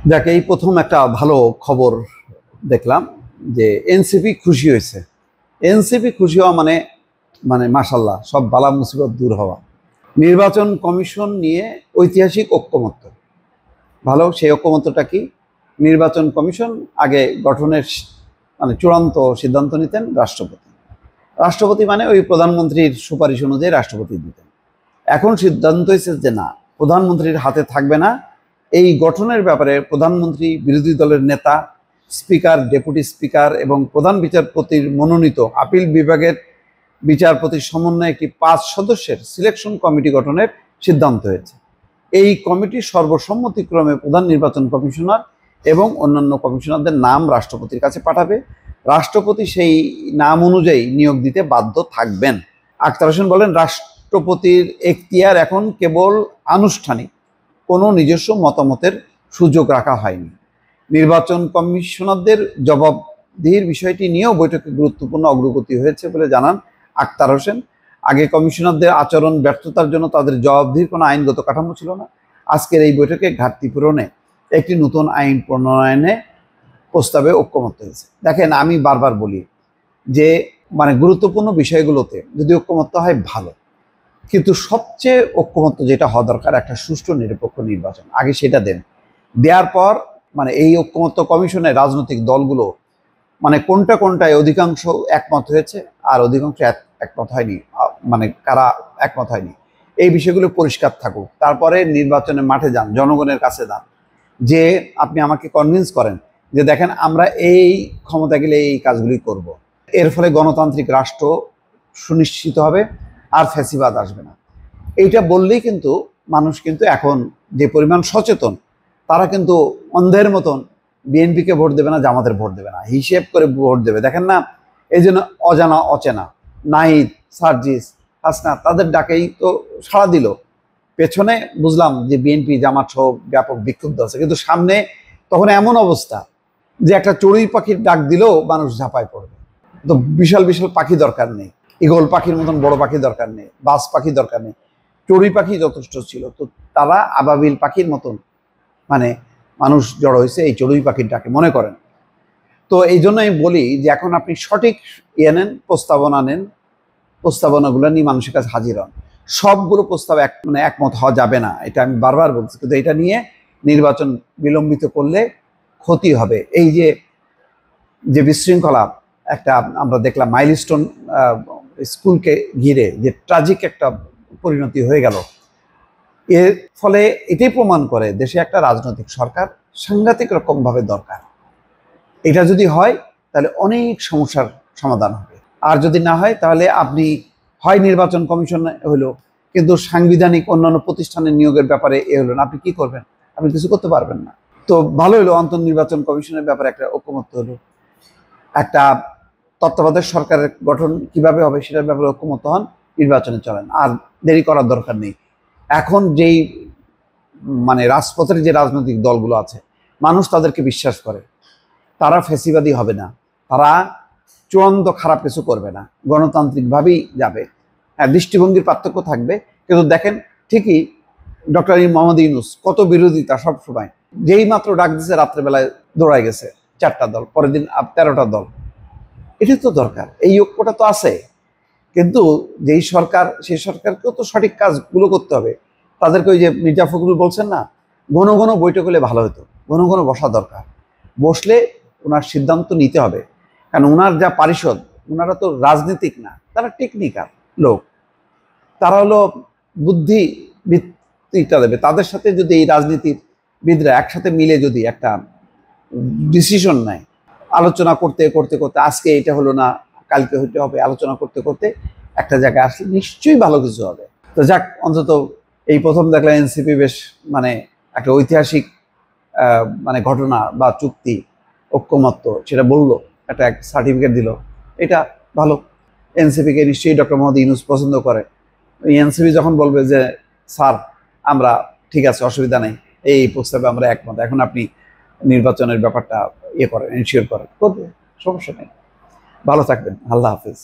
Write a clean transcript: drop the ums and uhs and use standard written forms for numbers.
দেখ, এই প্রথম একটা ভালো খবর দেখলাম যে এনসিপি খুশি হয়েছে। এনসিপি খুশি হওয়া মানে মানে মাশাল্লাহ, সব বালা মুসিবত দূর হওয়া। নির্বাচন কমিশন নিয়ে ঐতিহাসিক ঐক্যমত্য। ভালো, সেই ঐক্যমত্যটা কি? নির্বাচন কমিশন আগে গঠনের মানে চূড়ান্ত সিদ্ধান্ত নিতেন রাষ্ট্রপতি। রাষ্ট্রপতি মানে ওই প্রধানমন্ত্রীর সুপারিশ অনুযায়ী রাষ্ট্রপতি দিতেন। এখন সিদ্ধান্ত হয়েছে যে না, প্রধানমন্ত্রীর হাতে থাকবে না। এই গঠনের ব্যাপারে প্রধানমন্ত্রী, বিরোধী দলের নেতা, স্পিকার, ডেপুটি স্পিকার এবং প্রধান বিচারপতির মনোনীত আপিল বিভাগের বিচারপতির সমন্বয়ে একটি 5 সদস্যের সিলেকশন কমিটি গঠনের সিদ্ধান্ত হয়েছে। এই কমিটি সর্বসম্মতিক্রমে প্রধান নির্বাচন কমিশনার এবং অন্যান্য কমিশনারদের নাম রাষ্ট্রপতির কাছে পাঠাবে। রাষ্ট্রপতি সেই নাম অনুযায়ী নিয়োগ দিতে বাধ্য থাকবেন। আখতার হোসেন বলেন, রাষ্ট্রপতির এখতিয়ার এখন কেবল আনুষ্ঠানিক, কোনো নিজস্ব মতামতের সুযোগ রাখা হয়নি। নির্বাচন কমিশনারদের জবাবদিহির বিষয়টি নিয়েও বৈঠকে গুরুত্বপূর্ণ অগ্রগতি হয়েছে বলে জানান আখতার হোসেন। আগে কমিশনারদের আচরণ ব্যর্থতার জন্য তাদের জবাবদিহির কোনো আইনগত কাঠামো ছিল না। আজকের এই বৈঠকে ঘাটতি পূরণে একটি নতুন আইন প্রণয়নে প্রস্তাবে ঐক্যমত্য হয়েছে। দেখেন, আমি বারবার বলি যে মানে গুরুত্বপূর্ণ বিষয়গুলোতে যদি ঐক্যমত্য হয় ভালো, কিন্তু সবচেয়ে ঐক্যমত্য যেটা হওয়া দরকার, একটা সুষ্ঠু নিরপেক্ষ নির্বাচন আগে সেটা দেন। দেওয়ার পর মানে এই ঐক্যমত্য কমিশনে রাজনৈতিক দলগুলো মানে কোনটায় অধিকাংশ একমত হয়েছে আর অধিকাংশ একমত হয়নি, মানে কারা একমত হয়নি, এই বিষয়গুলো পরিষ্কার থাকুক। তারপরে নির্বাচনের মাঠে যান, জনগণের কাছে যান, যে আপনি আমাকে কনভিন্স করেন যে দেখেন আমরা এই ক্ষমতা গেলে এই কাজগুলি করব। এর ফলে গণতান্ত্রিক রাষ্ট্র সুনিশ্চিত হবে, আর ফ্যাসিবাদ আসবে না। এইটা বললেই কিন্তু মানুষ কিন্তু এখন যে পরিমাণ সচেতন, তারা কিন্তু অন্ধের মতন বিএনপিকে ভোট দেবে না, জামাতের ভোট দেবে না, হিসেব করে ভোট দেবে। দেখেন না, এই জন্য অজানা অচেনা নাহিদ, সার্জিস, হাসনা তাদের ডাকেই তো সাড়া দিল। পেছনে বুঝলাম যে বিএনপি জামাত সহ ব্যাপক বিক্ষুব্ধ আছে, কিন্তু সামনে তখন এমন অবস্থা যে একটা চড়ুই পাখির ডাক দিলেও মানুষ ঝাঁপায় পড়বে। তো বিশাল বিশাল পাখি দরকার নেই, ঈগল পাখির মতন বড় পাখি দরকার নেই, বাজ পাখি দরকার নেই, চড়ুই পাখি যথেষ্ট ছিল। তো তারা আবাবিল পাখির মতন মানে মানুষ জড়ো হয়েছে এই চড়ুই পাখির ডাকে, মনে করেন। তো এই জন্য আমি বলি যে এখন আপনি সঠিক নেন, প্রস্তাবনা নেন, প্রস্তাবনাগুলো নিয়ে মানুষের কাছে হাজির হন। সবগুলো প্রস্তাব একমত হওয়া যাবে না, এটা আমি বারবার বলছি, কিন্তু এটা নিয়ে নির্বাচন বিলম্বিত করলে ক্ষতি হবে। এই যে যে বিশৃঙ্খলা একটা আমরা দেখলাম মাইলস্টোন স্কুলকে ঘিরে, যে ট্রাজিক একটা পরিণতি হয়ে গেল, এর ফলে এটাই প্রমাণ করে দেশে একটা রাজনৈতিক সরকার সাংঘাতিক রকমভাবে দরকার। এটা যদি হয় তাহলে অনেক সমস্যার সমাধান হবে। আর যদি না হয় তাহলে আপনি হয় নির্বাচন কমিশন হলো, কিন্তু সাংবিধানিক অন্যান্য প্রতিষ্ঠানের নিয়োগের ব্যাপারে এ হলো না, আপনি কি করবেন? আপনি কিছু করতে পারবেন না। তো ভালো হলো আন্তঃনির্বাচন কমিশনের ব্যাপারে একটা ঐক্যমত্য হলো। একটা তত্ত্বাবধায়ক সরকারের গঠন কিভাবে হবে সেটার ব্যাপারে ঐক্যমত্য হন, নির্বাচনে চলেন, আর দেরি করার দরকার নেই। এখন যেই মানে রাজপথের যে রাজনৈতিক দলগুলো আছে, মানুষ তাদেরকে বিশ্বাস করে, তারা ফ্যাসিবাদী হবে না, তারা চূড়ান্ত খারাপ কিছু করবে না, গণতান্ত্রিকভাবেই যাবে। হ্যাঁ, দৃষ্টিভঙ্গির পার্থক্য থাকবে, কিন্তু দেখেন ঠিকই ডক্টর মোহাম্মদ ইউনূস কত বিরোধিতা সব সময়, যেই মাত্র ডাক দিছে রাত্রেবেলায় দৌড়ায় গেছে 4টা দল, পরের দিন 13টা দল। এটা তো দরকার, এই ঐক্যটা তো আছে। কিন্তু যেই সরকার, সেই সরকারকেও তো সঠিক কাজগুলো করতে হবে। তাদেরকে ওই যে মির্জা ফখরুল বলছেন না, ঘন ঘন বৈঠক হলে ভালো হতো, ঘন ঘন বসা দরকার। বসলে ওনার সিদ্ধান্ত নিতে হবে, কারণ ওনার যা পারিষদ, ওনারা তো রাজনীতিক না, তারা টেকনিক্যাল লোক, তারা হলো বুদ্ধিবৃত্তিটা দেবে। তাদের সাথে যদি এই রাজনীতিবিদরা একসাথে মিলে যদি একটা ডিসিশন নেয়, আলোচনা করতে করতে করতে আজকে এটা হলো না, কালকে হইতে হবে, আলোচনা করতে করতে একটা জায়গায় আসলে নিশ্চয়ই ভালো কিছু হবে। তো যাক, অন্তত এই প্রথম দেখলাম এনসিপি বেশ মানে একটা ঐতিহাসিক মানে ঘটনা বা চুক্তি, ঐক্যমত্য সেটা বললো, একটা সার্টিফিকেট দিল, এটা ভালো। এনসিপিকে নিশ্চয়ই ডক্টর মোহাম্মদ ইউনূস পছন্দ করে। এনসিপি যখন বলবে যে স্যার আমরা ঠিক আছে, অসুবিধা নেই, এই প্রস্তাবে আমরা একমত, এখন আপনি নির্বাচনের ব্যাপারটা ইয়ে করেন, এনশিওর করেন, করবে, সমস্যা নেই। ভালো থাকবেন, আল্লাহ হাফিজ।